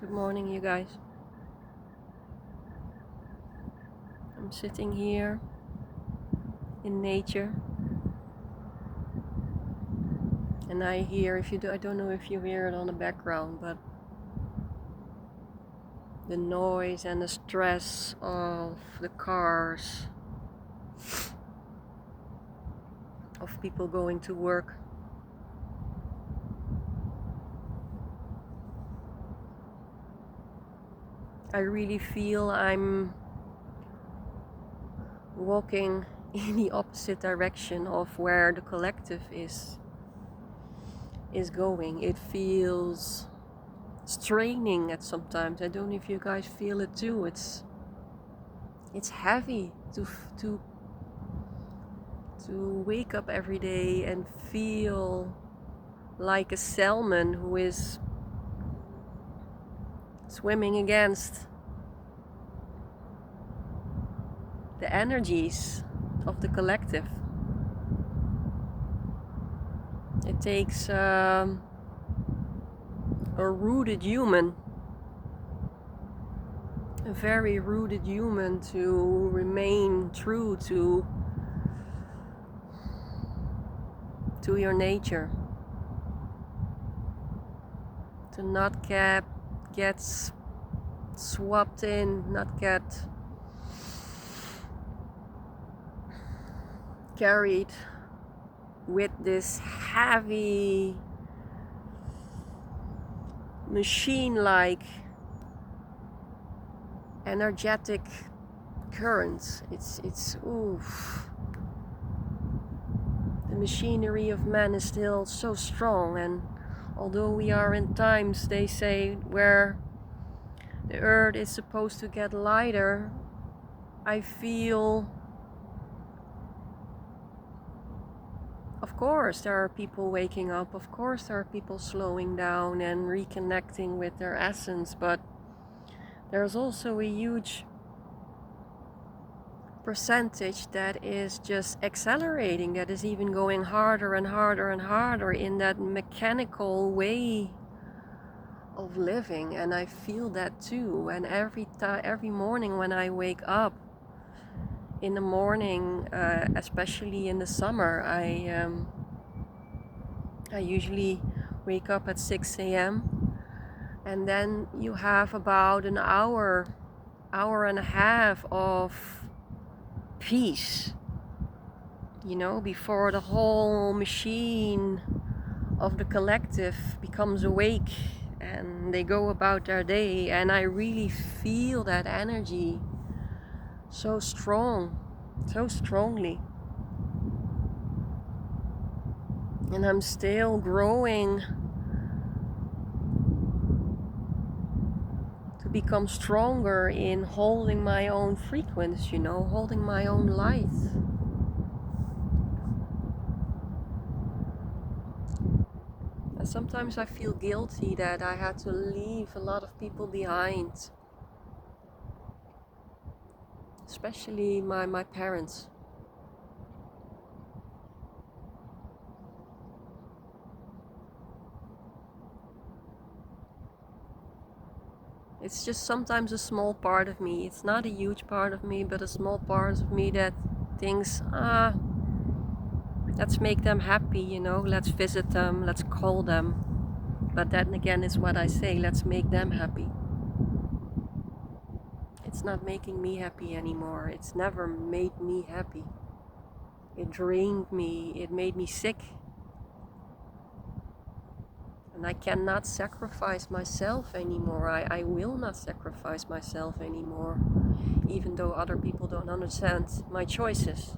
Good morning, you guys. I'm sitting here in nature, and I hear, I don't know if you hear it on the background, but the noise and the stress of the cars, of people going to work. I really feel I'm walking in the opposite direction of where the collective is going. It feels straining at sometimes. I don't know if you guys feel it too. It's heavy to wake up every day and feel like a salmon who is swimming against the energies of the collective. It takes a rooted human, a very rooted human, to remain true to your nature, to not get swapped in, not get carried with this heavy machine-like energetic currents. It's oof. The machinery of man is still so strong, and although we are in times, they say, where the earth is supposed to get lighter, I feel, of course there are people waking up, of course there are people slowing down and reconnecting with their essence, but there's also a huge percentage that is just accelerating, that is even going harder and harder and harder in that mechanical way of living. And I feel that too. And every morning when I wake up, in the morning, especially in the summer, I usually wake up at 6 a.m. and then you have about an hour and a half of peace, before the whole machine of the collective becomes awake and they go about their day. And I really feel that energy so strongly. And I'm still growing to become stronger in holding my own frequency, holding my own light. And sometimes I feel guilty that I had to leave a lot of people behind, especially my parents. It's just sometimes a small part of me. It's not a huge part of me, but a small part of me that thinks, let's make them happy, let's visit them, let's call them. But that again is what I say, let's make them happy. It's not making me happy anymore. It's never made me happy. It drained me, it made me sick. And I cannot sacrifice myself anymore. I will not sacrifice myself anymore, even though other people don't understand my choices.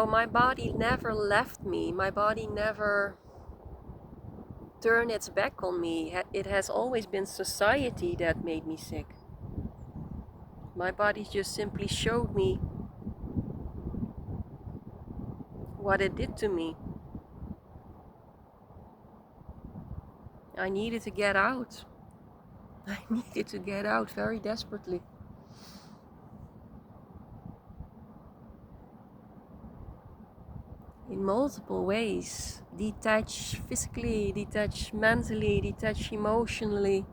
My body never left me. My body never turned its back on me. It has always been society that made me sick. My body just simply showed me what it did to me. I needed to get out. I needed to get out very desperately. in multiple ways. Detach physically, detach mentally, detach emotionally.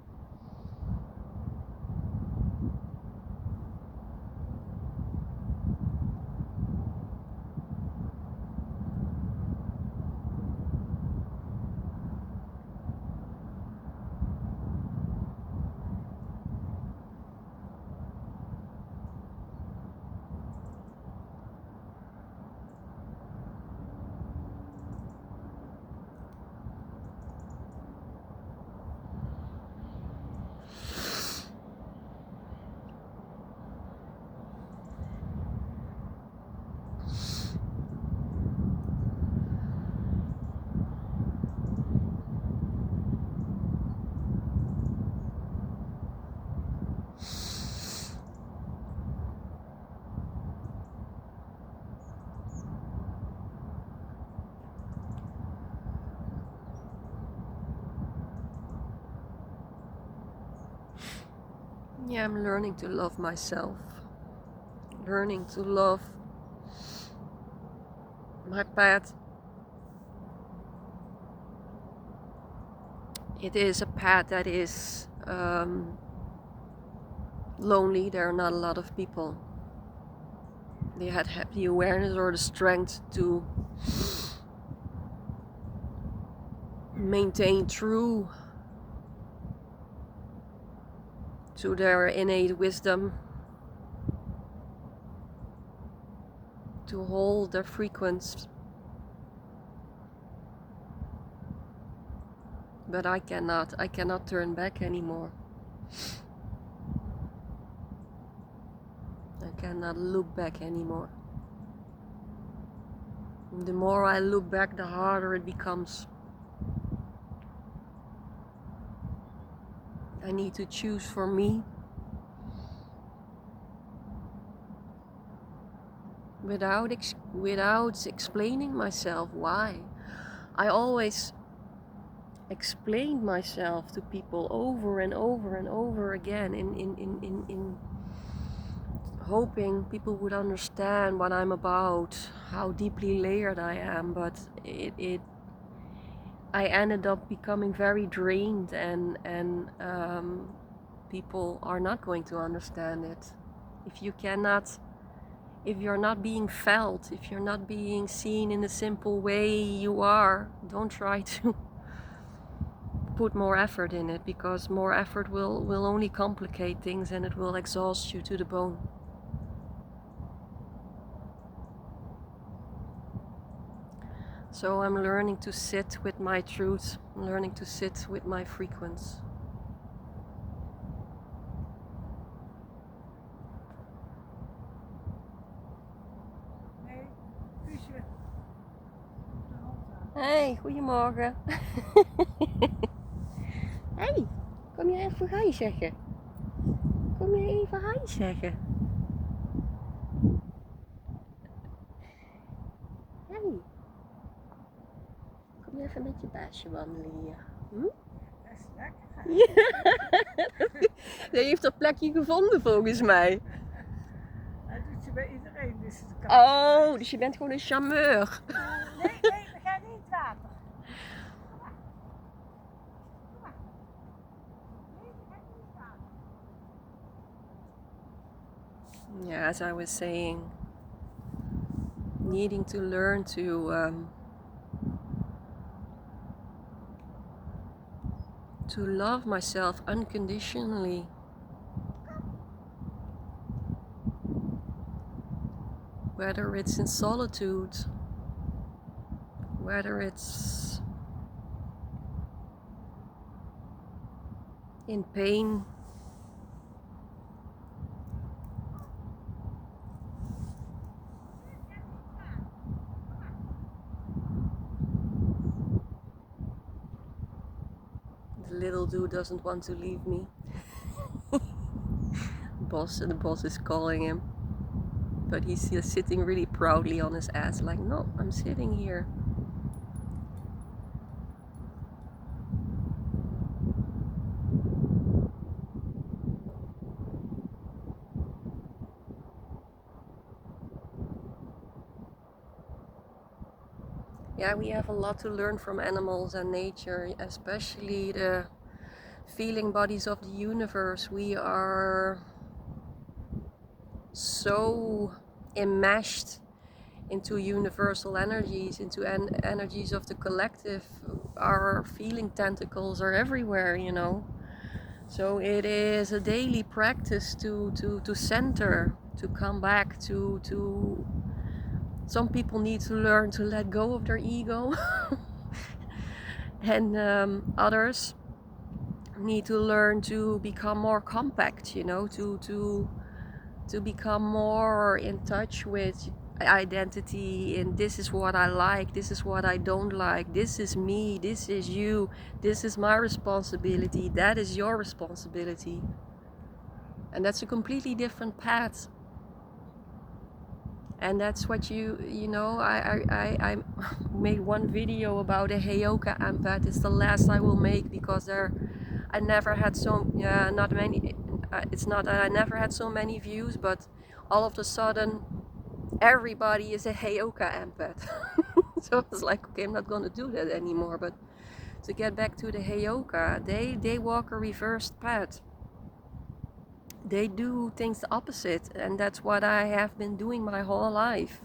Yeah, I'm learning to love myself. Learning to love my path. It is a path that is lonely. There are not a lot of people. They have the awareness or the strength to maintain true to their innate wisdom, to hold their frequence. But I cannot turn back anymore. I cannot look back anymore. The more I look back, the harder it becomes. I need to choose for me without explaining myself why. I always explained myself to people over and over and over again in hoping people would understand what I'm about, how deeply layered I am, but I ended up becoming very drained, and people are not going to understand it. If you're not being felt, if you're not being seen in the simple way you are, don't try to put more effort in it, because more effort will only complicate things, and it will exhaust you to the bone. So I'm learning to sit with my truth, I'm learning to sit with my frequency. Hey, goedemorgen. Hey, kom je even hi zeggen? Kom je even hi zeggen? Hey, kom je even met je baasje wandelen hier? Hm? Dat is lekker. Ja, ze heeft een plekje gevonden volgens mij. Dat doet ze bij iedereen. Dus het kan. Oh, dus je bent gewoon een charmeur. Nee, we gaan niet in het water. Kom maar. Kom maar. Nee, we gaan niet in het water. Yeah, as I was saying, needing to learn to love myself unconditionally. Whether it's in solitude, whether it's in pain, the little dude doesn't want to leave me. The boss is calling him, but he's just sitting really proudly on his ass like, no, I'm sitting here. Yeah, we have a lot to learn from animals and nature, especially the feeling bodies of the universe. We are so enmeshed into universal energies, into energies of the collective. Our feeling tentacles are everywhere, you know. So it is a daily practice to center, to come back to. Some people need to learn to let go of their ego, and others need to learn to become more compact, you know, to become more in touch with identity, and this is what I like, this is what I don't like, this is me, this is you, this is my responsibility, that is your responsibility. And that's a completely different path. And that's what you know, I made one video about a Heyoka empath. It's the last I will make, because I never had so not many. It's not that I never had so many views, but all of a sudden everybody is a Heyoka empath. So I was like, okay, I'm not gonna do that anymore. But to get back to the Heyoka, they walk a reversed path. They do things the opposite, and that's what I have been doing my whole life.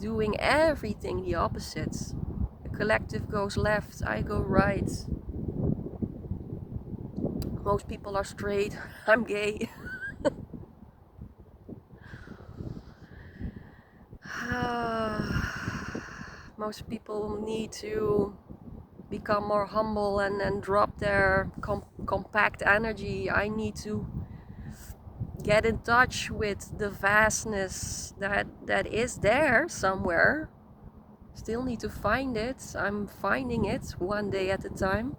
Doing everything the opposites. The collective goes left, I go right. Most people are straight, I'm gay. Most people need to become more humble and drop their compact energy. I need to get in touch with the vastness that is there somewhere. Still need to find it. I'm finding it one day at a time.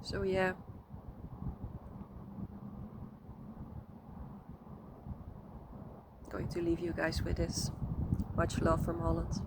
So yeah. Going to leave you guys with this. Much love from Holland.